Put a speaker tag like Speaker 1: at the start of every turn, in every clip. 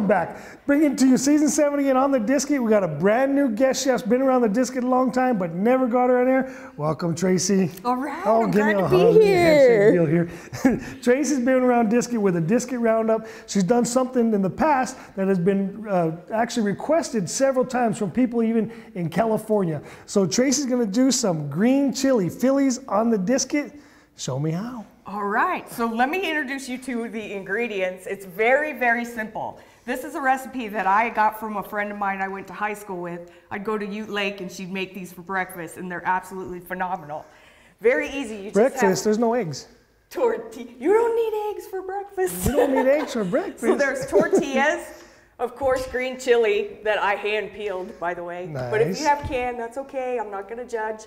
Speaker 1: back. Bring it to you, season 7 again on the Disket. We got a brand new guest chef, been around the Disket a long time, but never got her in there. Welcome, Tracey.
Speaker 2: All right, I'm glad to
Speaker 1: be
Speaker 2: here.
Speaker 1: Tracey's been around Disket with a Disket Roundup. She's done something in the past that has been actually requested several times from people even in California. So Tracey's gonna do some Green Chile Phillies on the Disket. Show me how.
Speaker 2: All right, so let me introduce you to the ingredients. It's very, very simple. This is a recipe that I got from a friend of mine I went to high school with. I'd go to Ute Lake and she'd make these for breakfast and they're absolutely phenomenal. Very easy. You
Speaker 1: breakfast,
Speaker 2: just have
Speaker 1: there's no eggs.
Speaker 2: Tortilla. You don't need eggs for breakfast.
Speaker 1: You don't need eggs for breakfast.
Speaker 2: So there's tortillas, of course, green chili that I hand peeled, by the way.
Speaker 1: Nice.
Speaker 2: But if you have canned, that's okay. I'm not going to judge.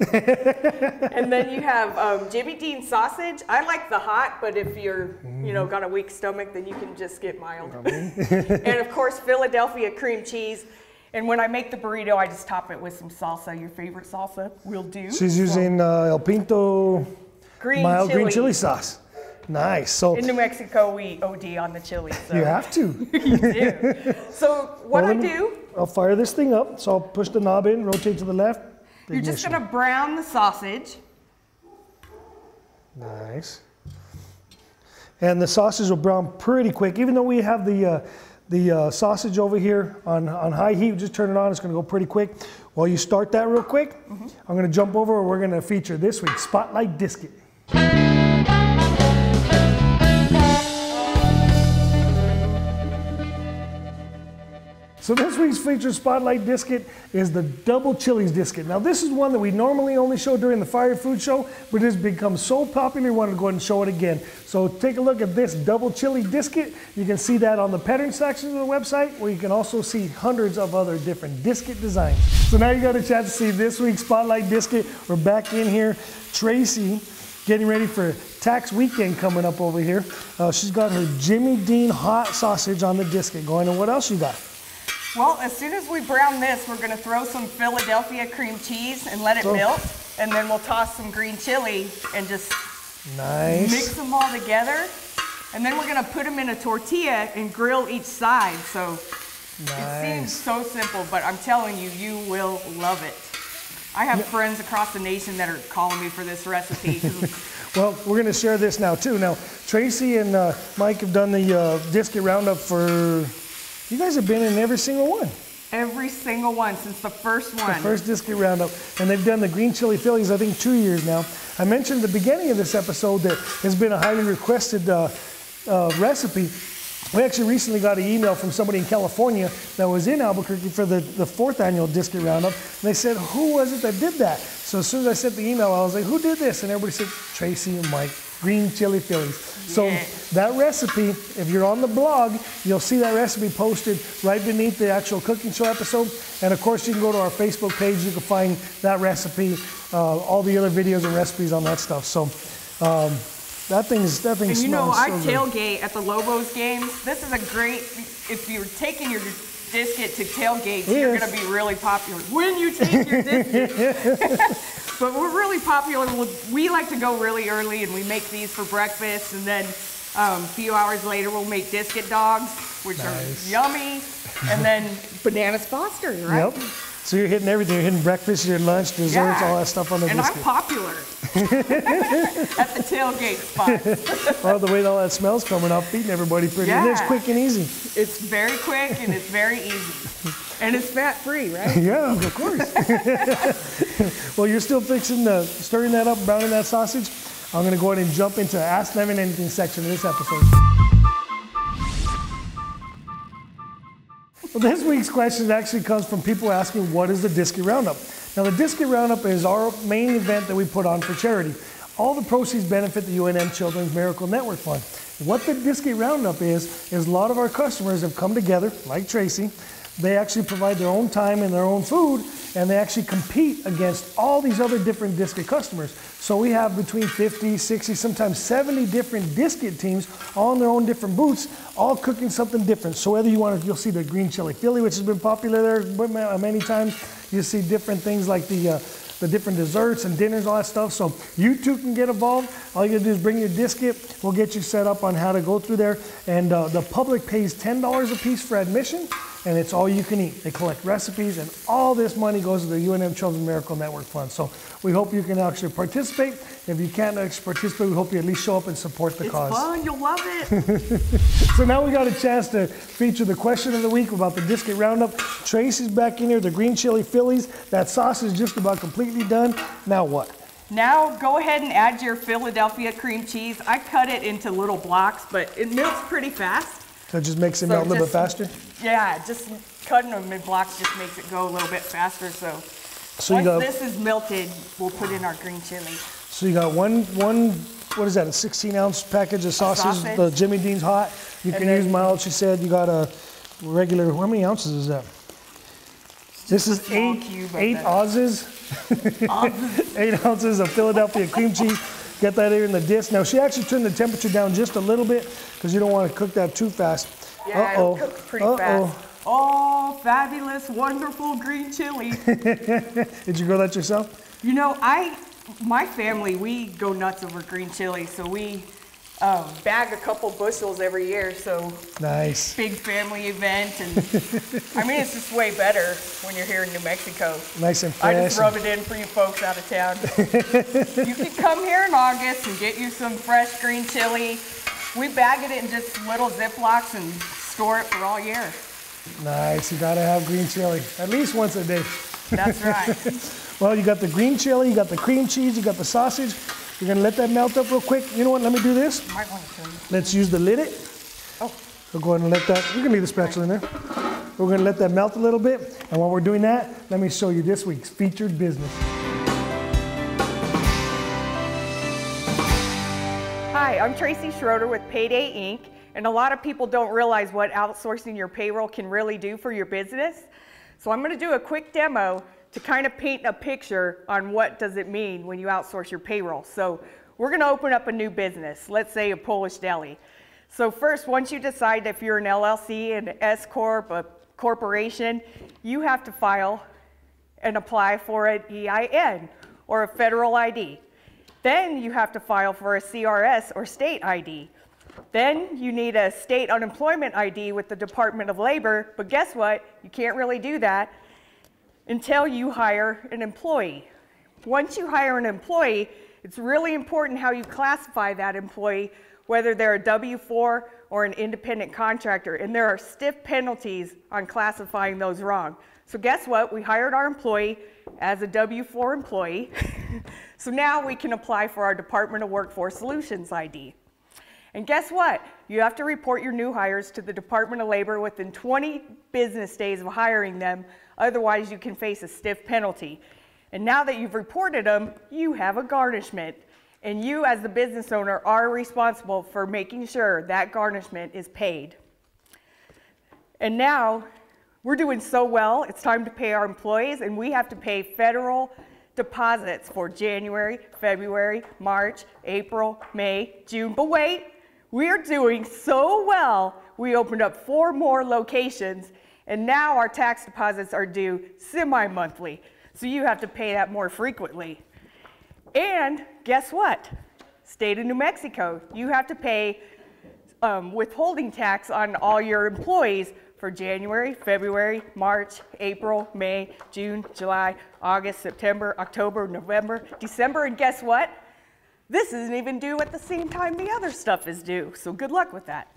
Speaker 2: And then you have Jimmy Dean sausage. I like the hot, but if you're, got a weak stomach, then you can just get mild. And of course, Philadelphia cream cheese. And when I make the burrito, I just top it with some salsa. Your favorite salsa will do.
Speaker 1: She's using El Pinto mild green chili sauce. Nice. So
Speaker 2: in New Mexico, we OD on the chili. So.
Speaker 1: You have to.
Speaker 2: You do. So what
Speaker 1: I'll fire this thing up. So I'll push the knob in, rotate to the left.
Speaker 2: You're just going to brown the sausage.
Speaker 1: Nice. And the sausage will brown pretty quick. Even though we have the sausage over here on high heat, just turn it on. It's going to go pretty quick. While you start that real quick, I'm going to jump over and we're going to feature this week's Spotlight Disket. So this week's featured Spotlight Disket is the Double Chilies Disket. Now this is one that we normally only show during the Fire Food Show, but it has become so popular we wanted to go ahead and show it again. So take a look at this Double Chili Disket. You can see that on the pattern section of the website, where you can also see hundreds of other different Disket designs. So now you got a chance to see this week's Spotlight Disket. We're back in here. Tracey, getting ready for tax weekend coming up over here. She's got her Jimmy Dean hot sausage on the Disket going. And what else you got?
Speaker 2: Well, as soon as we brown this, we're going to throw some Philadelphia cream cheese and let it melt. And then we'll toss some green chili and just mix them all together. And then we're going to put them in a tortilla and grill each side. So it seems so simple, but I'm telling you, you will love it. I have friends across the nation that are calling me for this recipe.
Speaker 1: Well, we're going to share this now too. Now, Tracey and Mike have done the Disket Roundup for... You guys have been in every single one.
Speaker 2: Every single one since the first one.
Speaker 1: The first Disket Roundup. And they've done the Green Chile Phillies, I think, 2 years now. I mentioned at the beginning of this episode that has been a highly requested recipe. We actually recently got an email from somebody in California that was in Albuquerque for the 4th annual Disket Roundup. And they said, who was it that did that? So as soon as I sent the email, I was like, who did this? And everybody said, Tracey and Mike, Green Chile Phillies. So that recipe, if you're on the blog, you'll see that recipe posted right beneath the actual cooking show episode. And of course, you can go to our Facebook page. You can find that recipe, all the other videos and recipes on that stuff. So that thing smells so good.
Speaker 2: And I tailgate at the Lobos games. This is a great, if you're taking your Disket to tailgates, you're going to be really popular when you take your Disket. But we're really popular. We like to go really early and we make these for breakfast. And then a few hours later, we'll make Disket dogs, which are yummy. And then Bananas Foster, right?
Speaker 1: Yep. So you're hitting everything. You're hitting breakfast, your lunch, desserts, all that stuff on the Disket.
Speaker 2: And I'm popular at the tailgate spot.
Speaker 1: Well, the way all that smells coming up, feeding everybody pretty. And it's quick and easy.
Speaker 2: It's very quick and it's very easy. And it's fat-free, right?
Speaker 1: Yeah, of course. Well, you're still fixing stirring that up, browning that sausage. I'm going to go ahead and jump into Ask Them Anything section of this episode. Well, this week's question actually comes from people asking, what is the Disket Roundup? Now, the Disket Roundup is our main event that we put on for charity. All the proceeds benefit the UNM Children's Miracle Network Fund. What the Disket Roundup is a lot of our customers have come together, like Tracey. They actually provide their own time and their own food, and they actually compete against all these other different Disket customers. So we have between 50, 60, sometimes 70 different Disket teams, all in their own different booths, all cooking something different. So whether you want to, you'll see the Green Chile Philly, which has been popular there many times. You'll see different things like the the different desserts and dinners, all that stuff. So you too can get involved. All you gotta do is bring your disket. We'll get you set up on how to go through there. And the public pays $10 a piece for admission, and it's all you can eat. They collect recipes, and all this money goes to the UNM Children's Miracle Network Fund. So we hope you can actually participate. If you can't actually participate, we hope you at least show up and support the cause.
Speaker 2: It's fun, you'll love it.
Speaker 1: So now we got a chance to feature the question of the week about the disket roundup. Tracy's back in here, the Green Chile Phillies. That sauce is just about completely done. Now what?
Speaker 2: Now go ahead and add your Philadelphia cream cheese. I cut it into little blocks, but it melts pretty fast.
Speaker 1: So it just makes it melt a little bit faster?
Speaker 2: Yeah, just cutting them in blocks just makes it go a little bit faster. So once this is melted, we'll put in our green chili.
Speaker 1: So you got one, what is that, a 16-ounce package of sausage, the Jimmy Dean's hot. You can use mild, she said. You got a regular, how many ounces is that? This is eight ounces. 8 ounces of Philadelphia cream cheese. Get that here in the disc. Now she actually turned the temperature down just a little bit because you don't want to cook that too fast.
Speaker 2: Yeah, it cooks pretty fast. Oh, fabulous, wonderful green chili.
Speaker 1: Did you grow that yourself?
Speaker 2: You know, my family, we go nuts over green chili, so we bag a couple bushels every year, so
Speaker 1: nice.
Speaker 2: Big family event, and I mean, it's just way better when you're here in New Mexico.
Speaker 1: Nice and fresh.
Speaker 2: I just rub it in for you folks out of town. You can come here in August and get you some fresh green chili. We bag it in just little Ziplocs and store it for all year.
Speaker 1: Nice, you gotta have green chili, at least once a day.
Speaker 2: That's right.
Speaker 1: Well, you got the green chili, you got the cream cheese, you got the sausage. You're gonna let that melt up real quick. You know what, let me do this.
Speaker 2: Might want to.
Speaker 1: Let's use the lid.
Speaker 2: Oh.
Speaker 1: We'll go ahead and let that, you can leave the spatula in there. We're gonna let that melt a little bit. And while we're doing that, let me show you this week's featured business.
Speaker 2: Hi, I'm Tracey Schroeder with PayDay Inc. And a lot of people don't realize what outsourcing your payroll can really do for your business. So I'm gonna do a quick demo to kind of paint a picture on what does it mean when you outsource your payroll. So we're gonna open up a new business, let's say a Polish deli. So first, once you decide if you're an LLC, an S Corp, a corporation, you have to file and apply for an EIN or a federal ID. Then you have to file for a CRS or state ID. Then you need a state unemployment ID with the Department of Labor, but guess what? You can't really do that until you hire an employee. Once you hire an employee, it's really important how you classify that employee, whether they're a W-4 or an independent contractor, and there are stiff penalties on classifying those wrong. So guess what? We hired our employee as a W-4 employee, so now we can apply for our Department of Workforce Solutions ID. And guess what? You have to report your new hires to the Department of Labor within 20 business days of hiring them. Otherwise, you can face a stiff penalty. And now that you've reported them, you have a garnishment. And you, as the business owner, are responsible for making sure that garnishment is paid. And now, we're doing so well, it's time to pay our employees, and we have to pay federal deposits for January, February, March, April, May, June. But wait, we're doing so well, we opened up 4 more locations, and now our tax deposits are due semi-monthly. So you have to pay that more frequently. And guess what? State of New Mexico, you have to pay withholding tax on all your employees for January, February, March, April, May, June, July, August, September, October, November, December, and guess what? This isn't even due at the same time the other stuff is due, so good luck with that.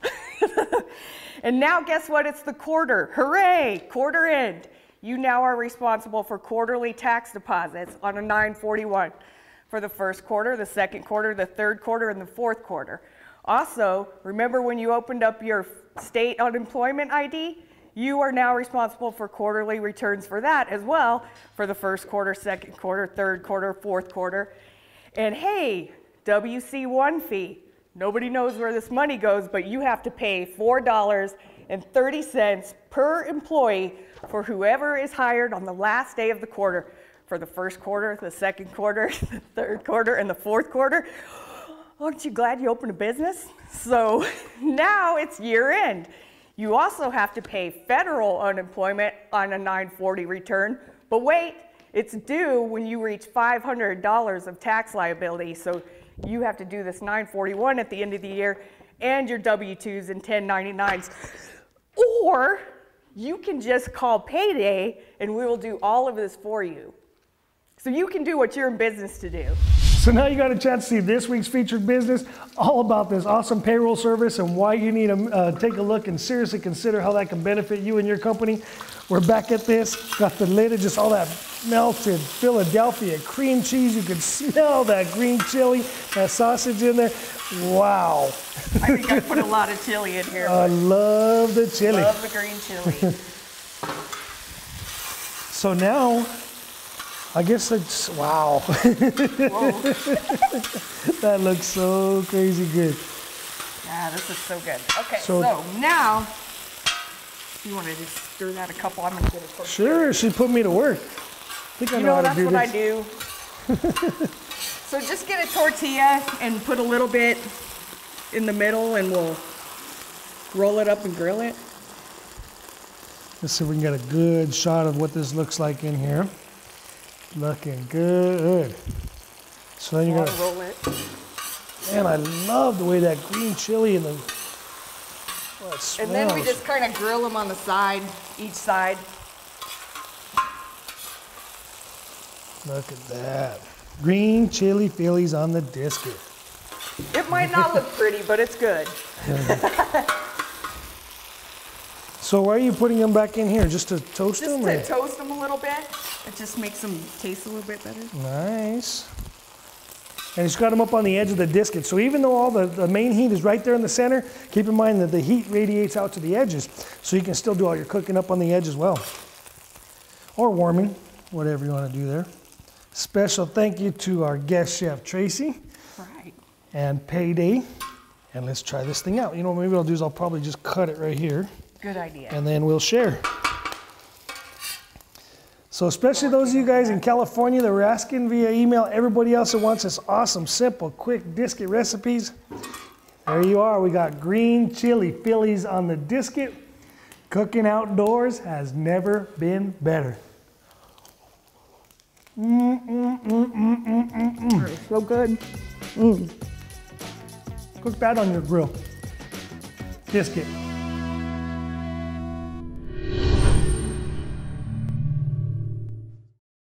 Speaker 2: And now guess what? It's the quarter. Hooray! Quarter end. You now are responsible for quarterly tax deposits on a 941 for the first quarter, the second quarter, the third quarter, and the fourth quarter. Also, remember when you opened up your state unemployment ID? You are now responsible for quarterly returns for that as well, for the first quarter, second quarter, third quarter, fourth quarter. And hey, WC1 fee. Nobody knows where this money goes, but you have to pay $4.30 per employee for whoever is hired on the last day of the quarter, for the first quarter, the second quarter, the third quarter, and the fourth quarter. Aren't you glad you opened a business? So now it's year end. You also have to pay federal unemployment on a 940 return, but wait, It's due when you reach $500 of tax liability. So you have to do this 941 at the end of the year and your W-2s and 1099s. Or you can just call PayDay and we will do all of this for you. So you can do what you're in business to do.
Speaker 1: So now you got a chance to see this week's featured business, all about this awesome payroll service and why you need to take a look and seriously consider how that can benefit you and your company. We're back at this, got the lid of just all that melted Philadelphia cream cheese. You can smell that green chili, that sausage in there. Wow.
Speaker 2: I think I put a lot of chili in here.
Speaker 1: I love the chili.
Speaker 2: Love the green chili.
Speaker 1: So now, I guess it's, wow.
Speaker 2: Whoa.
Speaker 1: That looks so crazy good.
Speaker 2: Yeah, this is so good. Okay,
Speaker 1: So
Speaker 2: now, you want to just stir that a couple? I'm going to get it for
Speaker 1: sure, she put me to work. I think I know how to do this.
Speaker 2: That's what I do. So just get a tortilla and put a little bit in the middle and we'll roll it up and grill it.
Speaker 1: Let's see if we can get a good shot of what this looks like in here. Looking good. So then you gotta
Speaker 2: roll it.
Speaker 1: Man, I love the way that green chili and the it smells.
Speaker 2: And then we just kind of grill them on the side, each side.
Speaker 1: Look at that. Green Chile Phillies on the disket.
Speaker 2: It might not look pretty, but it's good.
Speaker 1: So why are you putting them back in here? Just to toast them?
Speaker 2: Just to toast them a little bit. It just makes them taste a little bit better.
Speaker 1: Nice. And it's got them up on the edge of the disket. So even though all the main heat is right there in the center, keep in mind that the heat radiates out to the edges. So you can still do all your cooking up on the edge as well. Or warming, whatever you want to do there. Special thank you to our guest chef, Tracey.
Speaker 2: Right.
Speaker 1: And PayDay. And let's try this thing out. You know what maybe I'll do is I'll probably just cut it right here.
Speaker 2: Good idea.
Speaker 1: And then we'll share. So especially those of you guys in California that were asking via email, everybody else that wants this awesome, simple, quick disket recipes, there you are. We got Green Chile Phillies on the disket. Cooking outdoors has never been better.
Speaker 2: So good.
Speaker 1: Cook that on your grill. Disket.